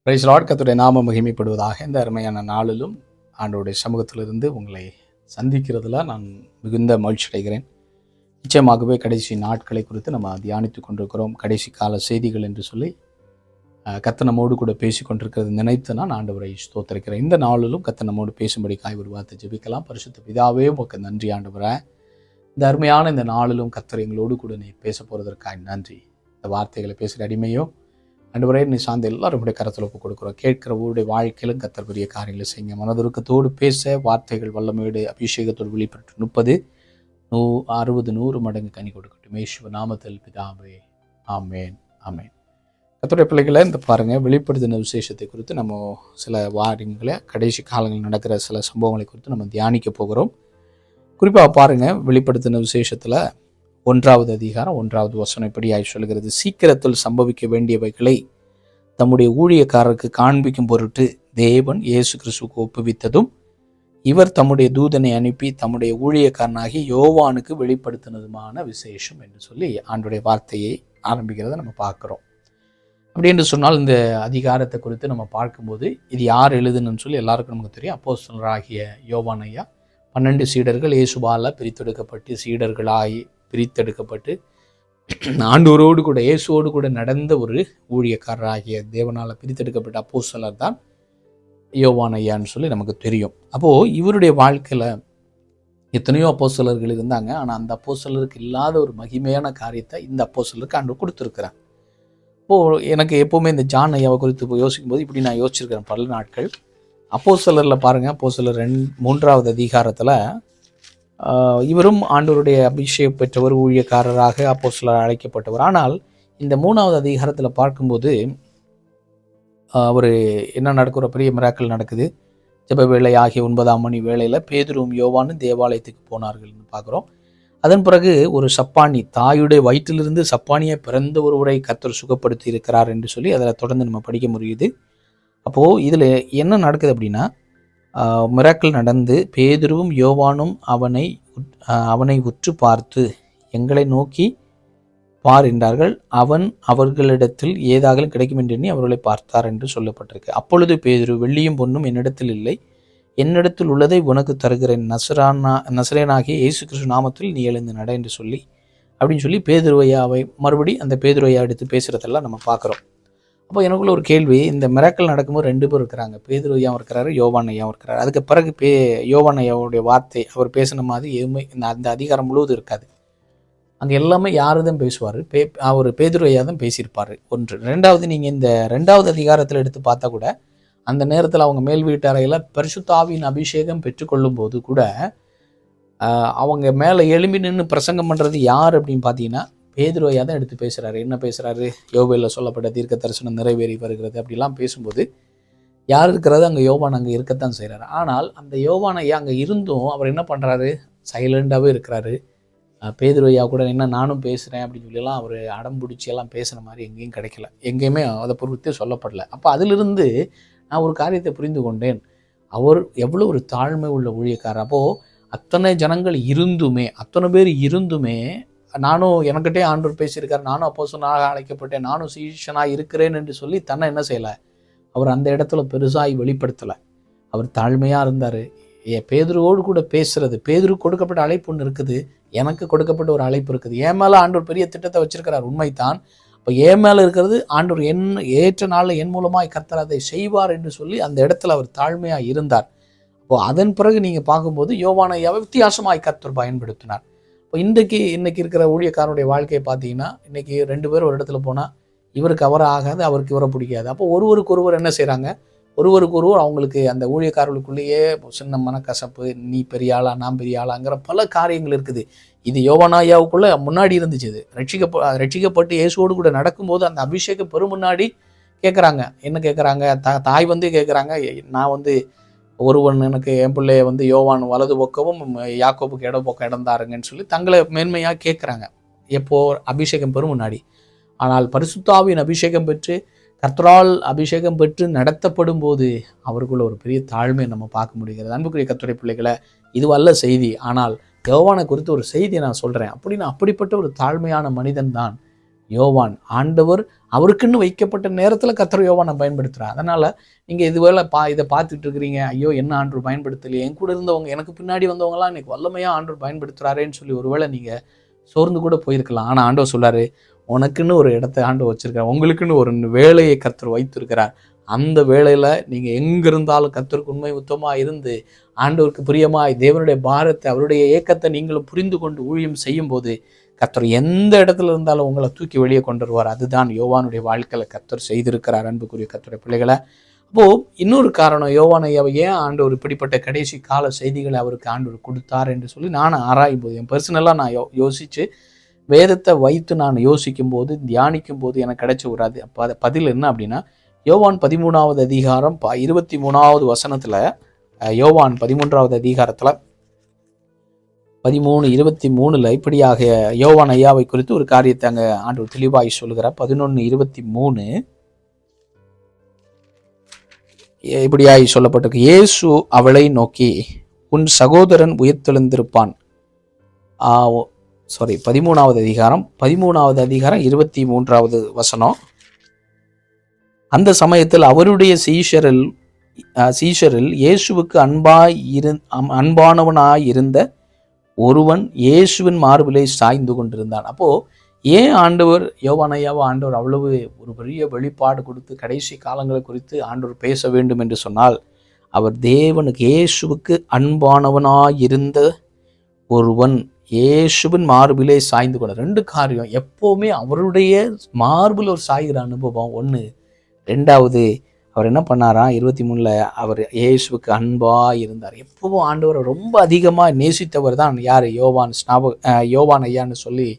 Price Lord. கர்த்தருடைய நாமம் மகிமைப்படுவதாக. இந்த அருமையான நாளிலும் ஆண்டவருடைய சமூகத்திலிருந்து உங்களை சந்திக்கிறதுல நான் மிகுந்த மகிழ்ச்சி அடைகிறேன். நிச்சயமாகவே கடைசி நாட்களை குறித்து நம்ம தியானித்து கொண்டிருக்கிறோம். கடைசி கால செய்திகள் என்று சொல்லி கர்த்தர் நம்மோடு கூட பேசி கொண்டிருக்கிறது நினைத்து நான் ஆண்டவரை ஸ்தோத்திரிக்கிறேன். இந்த நாளிலும் கர்த்தர் நம்மோடு பேசும்படிக்காய் ஒரு வார்த்தை ஜெபிக்கலாம். பரிசுத்த பிதாவே, உமக்கு நன்றி ஆண்டவரே. இந்த அருமையான இந்த நாளிலும் கர்த்தர் எங்களோடு கூட நீ பேச போகிறதற்காக நன்றி. இந்த வார்த்தைகளை பேசுகிற அடிமையோ ஆண்டவரே, நீ சார்ந்த எல்லாருடைய கருத்தில் ஒப்பு கொடுக்குறோம். கேட்கிறவருடைய வாழ்க்கையிலும் கர்த்தர் பெரிய காரியங்களை செய்யுங்க. மனதுருக்கத்தோடு பேச வார்த்தைகள் வல்லமையோடு அபிஷேகத்தோடு வெளிப்பட்டு 30, 60, 100 மடங்கு கனி கொடுக்கட்டும். இயேசுவின் நாமத்தில் பிதாவே, ஆமேன், ஆமேன். கர்த்தருடைய பிள்ளைகளை இந்த பாருங்கள், வெளிப்படுத்தின விசேஷத்தை குறித்து நம்ம சில வாரங்களை கடைசி காலங்களில் நடக்கிற சில சம்பவங்களை குறித்து நம்ம தியானிக்க போகிறோம். குறிப்பாக பாருங்கள், வெளிப்படுத்தின விசேஷத்தில் 1வது அதிகாரம் 1வது வசனம் இப்படியாய் சொல்கிறது: சீக்கிரத்தில் சம்பவிக்க வேண்டியவைகளை தம்முடைய ஊழியக்காரருக்கு காண்பிக்கும் பொருட்டு தேவன் இயேசு கிறிஸ்துவுக்கு ஒப்புவித்ததும் இவர் தம்முடைய தூதனை அனுப்பி தம்முடைய ஊழியக்காரனாகி யோவானுக்கு வெளிப்படுத்தினதுமான விசேஷம் என்று சொல்லி ஆண்டுடைய வார்த்தையை ஆரம்பிக்கிறத நம்ம பார்க்குறோம். அப்படி என்று சொன்னால் இந்த அதிகாரத்தை குறித்து நம்ம பார்க்கும்போது இது யார் எழுதுன்னு சொல்லி எல்லாருக்கும் நமக்கு தெரியும். அப்போஸ்தலராகிய யோவான் ஐயா 12 சீடர்கள் இயேசுவால் பிரித்தெடுக்கப்பட்டு சீடர்களாகி பிரித்தெடுக்கப்பட்டு ஆண்டவரோடு கூட இயேசுவோடு கூட நடந்த ஒரு ஊழியக்காரராகிய தேவனால் பிரித்தெடுக்கப்பட்ட அப்போஸ்தலர் தான் யோவான் ஐயான்னு சொல்லி நமக்கு தெரியும். அப்போது இவருடைய வாழ்க்கையில் எத்தனையோ அப்போஸ்தலர்கள் இருந்தாங்க. ஆனால் அந்த அப்போஸ்தலருக்கு இல்லாத ஒரு மகிமையான காரியத்தை இந்த அப்போஸ்தலருக்கு ஆண்டவர் கொடுத்துருக்கிறார். இப்போது எனக்கு எப்போவுமே இந்த ஜான் ஐயாவை குறித்து யோசிக்கும்போது இப்படி நான் யோசிச்சிருக்கிறேன் பல நாட்கள். அப்போஸ்தலரில் பாருங்கள், அப்போஸ்தலர் 3வது அதிகாரத்தில் இவரும் ஆண்டவருடைய அபிஷேகம் பெற்றவர், ஊழியக்காரராக அப்போஸ்தலர் அழைக்கப்பட்டவர். ஆனால் இந்த 3வது அதிகாரத்தில் பார்க்கும்போது அவர் என்ன நடக்கிற பெரிய மிராக்கள் நடக்குது. ஜெப வேளை ஆகிய 9ஆம் மணி வேளையில் பேதுருவும் யோவானும் தேவாலயத்துக்கு போனார்கள்னு பார்க்குறோம். அதன் பிறகு ஒரு சப்பானி, தாயுடைய வயிற்றிலிருந்து சப்பானியை பிறந்த ஒருவரை கர்த்தர் சுகப்படுத்தி இருக்கிறார் என்று சொல்லி அதில் தொடர்ந்து நம்ம படிக்க முடியுது. அப்போது இதில் என்ன நடக்குது அப்படின்னா, மிராக்கிள் நடந்து பேதுருவும் யோவானும் அவனை உற்று பார்த்து எங்களை நோக்கி பார் என்றார்கள். அவன் அவர்களிடத்தில் ஏதாகலும் கிடைக்கும் என்று எண்ணி அவர்களை பார்த்தார் என்று சொல்லப்பட்டிருக்கு. அப்பொழுது பேதுரு, வெள்ளியும் பொன்னும் என்னிடத்தில் இல்லை, என்னிடத்தில் உள்ளதை உனக்கு தருகிறேன், நசரேனாகிய இயேசு கிறிஸ்து நாமத்தில் நீ எழுந்து நட என்று சொல்லி அப்படின்னு சொல்லி பேதுருவையாவை மறுபடி அந்த பேதுருவையா எடுத்து பேசுகிறதெல்லாம் நம்ம பார்க்குறோம். அப்போ எனக்குள்ள ஒரு கேள்வி, இந்த மிராக்கிள் நடக்கும்போது 2 பேர் இருக்கிறாங்க. பேதுரு ஐயாவும் இருக்கிறாரு, யோவான் ஐயாவும் இருக்கிறாரு. அதுக்கு பிறகு யோவான் ஐயாவுடைய வார்த்தை அவர் பேசின மாதிரி எதுவுமே அந்த அதிகாரம் முழுவதும் இருக்காது. அங்கே எல்லாமே யார் தான் பேசுவார்? அவர் பேதுரு ஐயா தான் பேசியிருப்பார். 1. 2வது, நீங்கள் இந்த 2வது அதிகாரத்தில் எடுத்து பார்த்தா கூட அந்த நேரத்தில் அவங்க மேல் வீட்டு அறையில் பரிசுத்த ஆவியின் அபிஷேகம் பெற்றுக்கொள்ளும் போது கூட அவங்க மேலே எழும்பி நின்று பிரசங்கம் பண்ணுறது யார் அப்படின்னு பார்த்தீங்கன்னா பேதுரு ஐயா தான் எடுத்து பேசுகிறாரு. என்ன பேசுகிறாரு? யோவேலில் சொல்லப்பட்ட தீர்க்க தரிசனம் நிறைவேறி வருகிறது அப்படிலாம் பேசும்போது யார் இருக்கிறது? அங்கே யோவான் அங்கே இருக்கத்தான் செய்கிறாரு. ஆனால் அந்த யோவான் ஐயா அங்கே இருந்தும் அவர் என்ன பண்ணுறாரு? சைலண்டாகவே இருக்கிறாரு. பேதுரு ஐயா கூட என்ன நானும் பேசுகிறேன் அப்படின்னு சொல்லிலாம் அவர் அடம் பிடிச்சியெல்லாம் பேசுகிற மாதிரி எங்கேயும் கிடைக்கல, எங்கேயுமே அதை பொறுத்தே சொல்லப்படலை. அப்போ அதிலிருந்து நான் ஒரு காரியத்தை புரிந்து கொண்டேன், அவர் எவ்வளோ ஒரு தாழ்மை உள்ள ஊழியக்காரர். அப்போது அத்தனை ஜனங்கள் இருந்துமே, அத்தனை பேர் இருந்துமே, நானும் எனக்கிட்டே ஆண்டவர் பேசியிருக்கார், நானும் அப்போஸ்தலனாக அழைக்கப்பட்டேன், நானும் சீஷனாக இருக்கிறேன் என்று சொல்லி தன்னை என்ன செய்யலை? அவர் அந்த இடத்துல பெருசாகி வெளிப்படுத்தலை. அவர் தாழ்மையாக இருந்தார். பேதுருவோடு கூட பேசுறது, பேதுரு கொடுக்கப்பட்ட அழைப்பு ஒன்று இருக்குது, எனக்கு கொடுக்கப்பட்ட ஒரு அழைப்பு இருக்குது. என் மேலே ஆண்டவர் பெரிய திட்டத்தை வச்சிருக்கிறார், உண்மைத்தான். இப்போ என் மேலே இருக்கிறது ஆண்டவர் ஏற்ற நாளில் என் மூலமாக கர்த்தர் அதை செய்வார் என்று சொல்லி அந்த இடத்துல அவர் தாழ்மையாக இருந்தார். அப்போது அதன் பிறகு நீங்கள் பார்க்கும்போது யோவான் ஐயாவை வித்தியாசமாய் கர்த்தர் பயன்படுத்தினார். இப்போ இன்னைக்கு இருக்கிற ஊழியக்காரனுடைய வாழ்க்கையை பார்த்தீங்கன்னா, இன்றைக்கி 2 பேர் ஒரு இடத்துல போனால் இவருக்கு அவரை ஆகாது, அவருக்கு இவரை பிடிக்காது. அப்போ ஒருவருக்கு ஒருவர் என்ன செய்கிறாங்க? ஒருவருக்கு ஒருவர் அவங்களுக்கு அந்த ஊழியக்காரர்களுக்குள்ளேயே சின்ன மனக்கசப்பு, நீ பெரிய ஆளா நான் பெரிய ஆளாங்கிற பல காரியங்கள் இருக்குது. இது யோவான் ஐயாவுக்குள்ளே முன்னாடி இருந்துச்சு. இது ரட்சிக்கப்பட்டு இயேசுவோடு கூட நடக்கும்போது அந்த அபிஷேகம் பெரும் முன்னாடி கேட்குறாங்க. என்ன கேட்குறாங்க? தாய் வந்து கேட்குறாங்க, நான் ஒருவன் எனக்கு என் பிள்ளைய யோவான் வலது பக்கமும் யாக்கோபுக்கு இட பக்கம் இடந்தாருங்கன்னு சொல்லி தங்களை மேன்மையாக கேட்குறாங்க. எப்போ? அபிஷேகம் பெரும் முன்னாடி. ஆனால் பரிசுத்தாவின் அபிஷேகம் பெற்று கர்த்தரால் அபிஷேகம் பெற்று நடத்தப்படும் போது அவருக்குள்ள ஒரு பெரிய தாழ்மையை நம்ம பார்க்க முடிகிறது. அன்புக்குரிய கர்த்தருடைய பிள்ளைகளை, இது அல்ல செய்தி. ஆனால் யோவானை குறித்து ஒரு செய்தியை நான் சொல்கிறேன். அப்படிப்பட்ட ஒரு தாழ்மையான மனிதன் தான் யோவான் ஆண்டவர் அவருக்குன்னு வைக்கப்பட்ட நேரத்தில் கர்த்தர் யோவானை பயன்படுத்துகிறார். அதனால் நீங்கள் இதுவேளை இதை பார்த்துட்டு இருக்கிறீங்க, ஐயோ என்ன ஆண்டவர் பயன்படுத்தலையே, என் கூட இருந்தவங்க எனக்கு பின்னாடி வந்தவங்களாம் இன்னைக்கு வல்லமையாக ஆண்டவர் பயன்படுத்துகிறாரேன்னு சொல்லி ஒருவேளை நீங்கள் சோர்ந்து கூட போயிருக்கலாம். ஆனால் ஆண்டவர் சொல்கிறாரு, உனக்குன்னு ஒரு இடத்த ஆண்டவர் வச்சிருக்கிறார், உங்களுக்குன்னு ஒரு வேலையை கர்த்தர் வைத்திருக்கிறார். அந்த வேளையில் நீங்கள் எங்கே இருந்தாலும் கர்த்தருக்கு உண்மை உத்தமாக இருந்து ஆண்டவருக்கு பிரியமாய் தேவனுடைய பாரத்தை அவருடைய ஏக்கத்தை நீங்களும் புரிந்து கொண்டு ஊழியம் செய்யும்போது கர்த்தர் எந்த இடத்துல இருந்தாலும் உங்களை தூக்கி வெளியே கொண்டு வருவார். அதுதான் யோவானுடைய வாழ்க்கையில் கர்த்தர் செய்திருக்கிறார். அன்புக்குரிய கர்த்தருடைய பிள்ளைகளை, அப்போது இன்னொரு காரணம், யோவான் ஐயாவை ஏன் ஆண்டவர் இப்படிப்பட்ட கடைசி கால செய்திகளை அவருக்கு ஆண்டவர் கொடுத்தார் என்று சொல்லி நான் ஆராயும் போது, என் பர்சனலாக நான் யோசித்து வேதத்தை வைத்து நான் யோசிக்கும் போது தியானிக்கும் போது எனக்கு கிடைச்ச ஒரு பதில் என்ன அப்படின்னா, யோவான் 13வது அதிகாரம் 23வது வசனத்தில், யோவான் 13வது அதிகாரத்தில் 13:23 இப்படியாக யோவான் ஐயாவை குறித்து ஒரு காரியத்தை அங்கே ஆண்டவர் தெளிவாய் சொல்லுகிறார். 11:23 இப்படியாய் சொல்லப்பட்டிருக்கு, இயேசு அவளை நோக்கி, உன் சகோதரன் உயிர்த்தெழுந்திருப்பான். 13வது அதிகாரம் 23வது வசனம். அந்த சமயத்தில் அவருடைய சீஷரில் இயேசுவுக்கு அன்பானவனாயிருந்த ஒருவன் இயேசுவின் மார்பிலை சாய்ந்து கொண்டிருந்தான். அப்போது ஏன் ஆண்டவர் யோவான் ஐயாவை ஆண்டவர் அவ்வளவு ஒரு பெரிய வெளிப்பாடு கொடுத்து கடைசி காலங்களை குறித்து ஆண்டவர் பேச வேண்டும் என்று சொன்னால், அவர் தேவனுக்கு இயேசுவுக்கு அன்பானவனாயிருந்த ஒருவன் இயேசுவின் மார்பிலே சாய்ந்து கொண்ட. 2 காரியம், எப்போவுமே அவருடைய மார்பில் ஒரு சாய்கிற அனுபவம் ஒன்று. 2வது, அவர் என்ன பண்ணாராம், 23 அவர் இயேசுவுக்கு அன்பாக இருந்தார். எப்பவும் ஆண்டவரை ரொம்ப அதிகமாக நேசித்தவர் தான் யார், யோவான் ஐயான்னு சொல்லி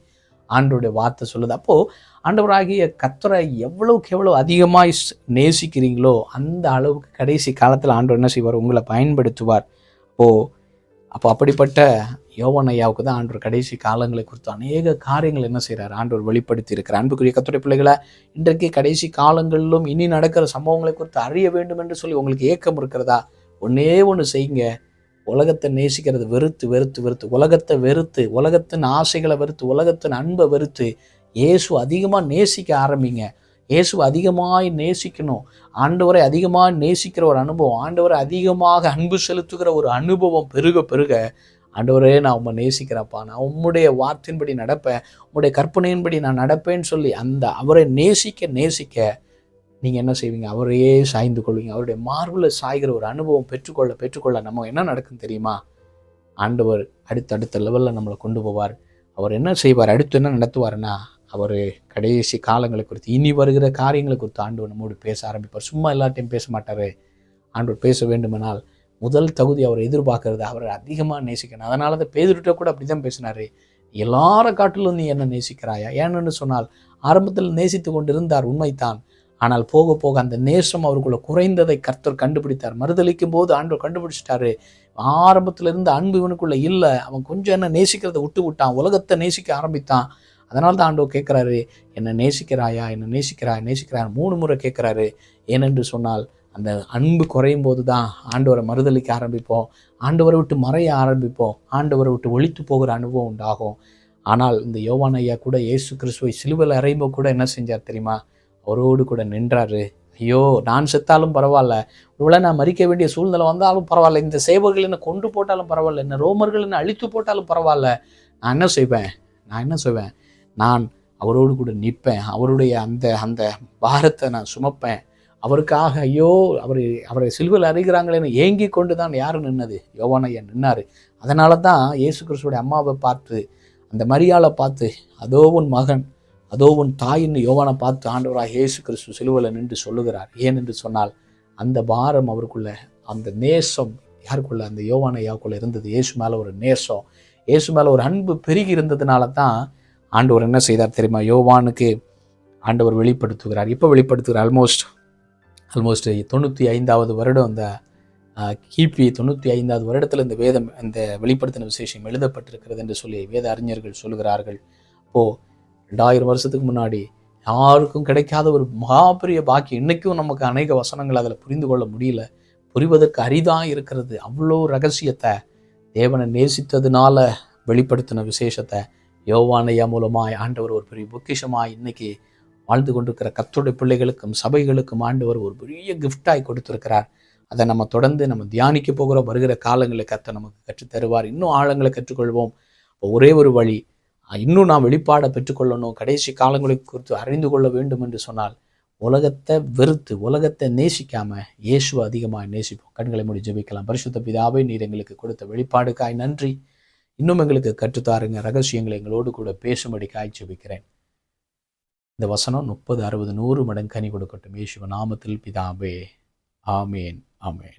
ஆண்டவருடைய வார்த்தை சொல்லுது. அப்போது ஆண்டவராகிய கர்த்தரை எவ்வளவுக்கு எவ்வளோ அதிகமாக நேசிக்கிறீங்களோ அந்த அளவுக்கு கடைசி காலத்தில் ஆண்டவர் என்ன செய்வார், உங்களை பயன்படுத்துவார். அப்போ அப்படிப்பட்ட யோவான் ஐயாவுக்கு தான் ஆண்டவர் கடைசி காலங்களை குறித்து அநேக காரியங்கள் என்ன செய்கிறார், ஆண்டவர் வெளிப்படுத்தி இருக்கிறார். அன்புக்குரிய கர்த்தருடைய பிள்ளைகளை, இன்றைக்கு கடைசி காலங்களிலும் இனி நடக்கிற சம்பவங்களை குறித்து அறிய வேண்டும் என்று சொல்லி உங்களுக்கு ஏக்கம் இருக்கிறதா? ஒன்னே ஒன்று செய்யுங்க, உலகத்தை நேசிக்கிறது வெறுத்து வெறுத்து வெறுத்து உலகத்தை வெறுத்து, உலகத்தின் ஆசைகளை வெறுத்து, உலகத்தின் அன்பை வெறுத்து இயேசு அதிகமாக நேசிக்க ஆரம்பிங்க. இயேசு அதிகமாக நேசிக்கணும், ஆண்டவரை அதிகமாக நேசிக்கிற ஒரு அனுபவம், ஆண்டவரை அதிகமாக அன்பு செலுத்துகிற ஒரு அனுபவம் பெருக பெருக, ஆண்டவரே நான் உம்மை நேசிக்கிறப்பா, நான் உம்முடைய வார்த்தையின்படி நடப்பேன், உம்முடைய கற்பனையின்படி நான் நடப்பேன்னு சொல்லி அந்த அவரை நேசிக்க நேசிக்க நீங்கள் என்ன செய்வீங்க, அவரையே சாய்ந்து கொள்வீங்க. அவருடைய மார்பில் சாய்கிற ஒரு அனுபவம் பெற்றுக்கொள்ள நம்ம என்ன நடக்கும் தெரியுமா, ஆண்டவர் அடுத்தடுத்த லெவலில் நம்மளை கொண்டு போவார். அவர் என்ன செய்வார், அடுத்து என்ன நடத்துவார்னா, அவர் கடைசி காலங்களை குறித்து, இனி வருகிற காரியங்களை குறித்து ஆண்டவர் நம்மோடு பேச ஆரம்பிப்பார். சும்மா எல்லாத்தையும் பேச மாட்டார். ஆண்டவர் பேச வேண்டுமானால் முதல் தகுதி அவர் எதிர்பார்க்கறது அவரை அதிகமாக நேசிக்கணும். அதனால தான் பேதுருட்ட கூட அப்படி தான் பேசினார், எல்லார காட்டிலும் நீ என்ன நேசிக்கிறாயா? ஏன்னு சொன்னால் ஆரம்பத்தில் நேசித்து கொண்டு இருந்தார், உண்மைத்தான். ஆனால் போக போக அந்த நேசம் அவருக்குள்ள குறைந்ததை கர்த்தர் கண்டுபிடித்தார். மறுதளிக்கும் போது ஆண்டவர் கண்டுபிடிச்சிட்டாரு, ஆரம்பத்தில் இருந்த அன்பு இவனுக்குள்ள இல்லை, அவன் கொஞ்சம் என்ன நேசிக்கிறத விட்டான், உலகத்தை நேசிக்க ஆரம்பித்தான். அதனால தான் ஆண்டவர் கேட்குறாரு, என்னை நேசிக்கிறாயா, என்னை நேசிக்கிறாயா 3 முறை கேட்குறாரு. ஏனென்று சொன்னால் அந்த அன்பு குறையும் போது தான் ஆண்டவரை மறுதளிக்க ஆரம்பிப்போம், ஆண்டவரை விட்டு மறைய ஆரம்பிப்போம், ஆண்டவரை விட்டு ஒழித்து போகிற அனுபவம் உண்டாகும். ஆனால் இந்த யோவான் ஐயா கூட இயேசு கிறிஸ்துவை சிலுவையில் அறையும்போது கூட என்ன செஞ்சார் தெரியுமா, அவரோடு கூட நின்றாரு. ஐயோ நான் செத்தாலும் பரவாயில்ல, இவ்வளோ நான் மறிக்க வேண்டிய சூழ்நிலை வந்தாலும் பரவாயில்ல, இந்த சேவர்கள் என்ன கொண்டு போட்டாலும் பரவாயில்ல, என்ன ரோமர்கள் என்ன அழித்து போட்டாலும் பரவாயில்ல, நான் என்ன செய்வேன், நான் அவரோடு கூட நிற்பேன், அவருடைய அந்த பாரத்தை நான் சுமப்பேன், அவருக்காக ஐயோ அவரை சிலுவையில் அறைகிறாங்களேன்னு ஏங்கி கொண்டு தான் யார் நின்னது, யோவான் ஐயா நின்னார். அதனால தான் இயேசு கிறிஸ்துவோடைய அம்மாவை பார்த்து, அந்த மரியாளை பார்த்து, அதோ உன் மகன், அதோ உன் தாயின்னு யோவானை பார்த்து ஆண்டவராக இயேசு கிறிஸ்து சிலுவையில் நின்று சொல்லுகிறார். ஏனென்று சொன்னால் அந்த பாரம் அவருக்குள்ள, அந்த நேசம் யாருக்குள்ள, அந்த யோவான் ஐயாவுக்குள்ள இருந்தது. இயேசு மேலே ஒரு நேசம், இயேசு மேலே ஒரு அன்பு பெருகி இருந்ததுனால தான் ஆண்டவர் என்ன செய்தார் தெரியுமா, யோவானுக்கு ஆண்டவர் வெளிப்படுத்துகிறார். இப்போ வெளிப்படுத்துகிறார் ஆல்மோஸ்ட் 95வது வருடம், அந்த கிபி 95வது வருடத்தில் இந்த வேதம், இந்த வெளிப்படுத்தின விசேஷம் எழுதப்பட்டிருக்கிறது என்று சொல்லி வேத அறிஞர்கள் சொல்லுகிறார்கள். அப்போது 2000 வருஷத்துக்கு முன்னாடி யாருக்கும் கிடைக்காத ஒரு மகாபெரிய பாக்கி, இன்றைக்கும் நமக்கு அநேக வசனங்கள் அதில் புரிந்து கொள்ள முடியல, புரிவதற்கு அரிதாக இருக்கிறது. அவ்வளோ ரகசியத்தை தேவனை நேசித்ததுனால வெளிப்படுத்தின விசேஷத்தை யோவானையா மூலமாய் ஆண்டவர் ஒரு பெரிய பொக்கிஷமாய் இன்னைக்கு வாழ்ந்து கொண்டிருக்கிற கர்த்தருடைய பிள்ளைகளுக்கும் சபைகளுக்கும் ஆண்டவர் ஒரு பெரிய கிஃப்டாய் கொடுத்திருக்கிறார். அதை நம்ம தொடர்ந்து நம்ம தியானிக்க போகிறோம். வருகிற காலங்களை கர்த்தர் நமக்கு கற்றுத்தருவார். இன்னும் ஆழங்களை கற்றுக்கொள்வோம். ஒரே ஒரு வழி, இன்னும் நாம் வெளிப்பாடை பெற்றுக்கொள்ளணும், கடைசி காலங்களை குறித்து அறிந்து கொள்ள வேண்டும் என்று சொன்னால் உலகத்தை வெறுத்து உலகத்தை நேசிக்காம இயேசுவை அதிகமாக நேசிப்போம். கண்களை மூடி ஜெபிக்கலாம். பரிசுத்த பிதாவே, நீர் எங்களுக்கு கொடுத்த வெளிப்பாடுக்காய் நன்றி. இன்னும் எங்களுக்கு கற்றுத்தாருங்க, ரகசியங்களை எங்களோடு கூட பேசும்படிக்காய் ஜெபிக்கிறேன். இந்த வசனம் 30, 60, 100 மடங்கு கனி கொடுக்கட்டும். இயேசுவின் நாமத்தில் பிதாவே, ஆமேன், ஆமேன்.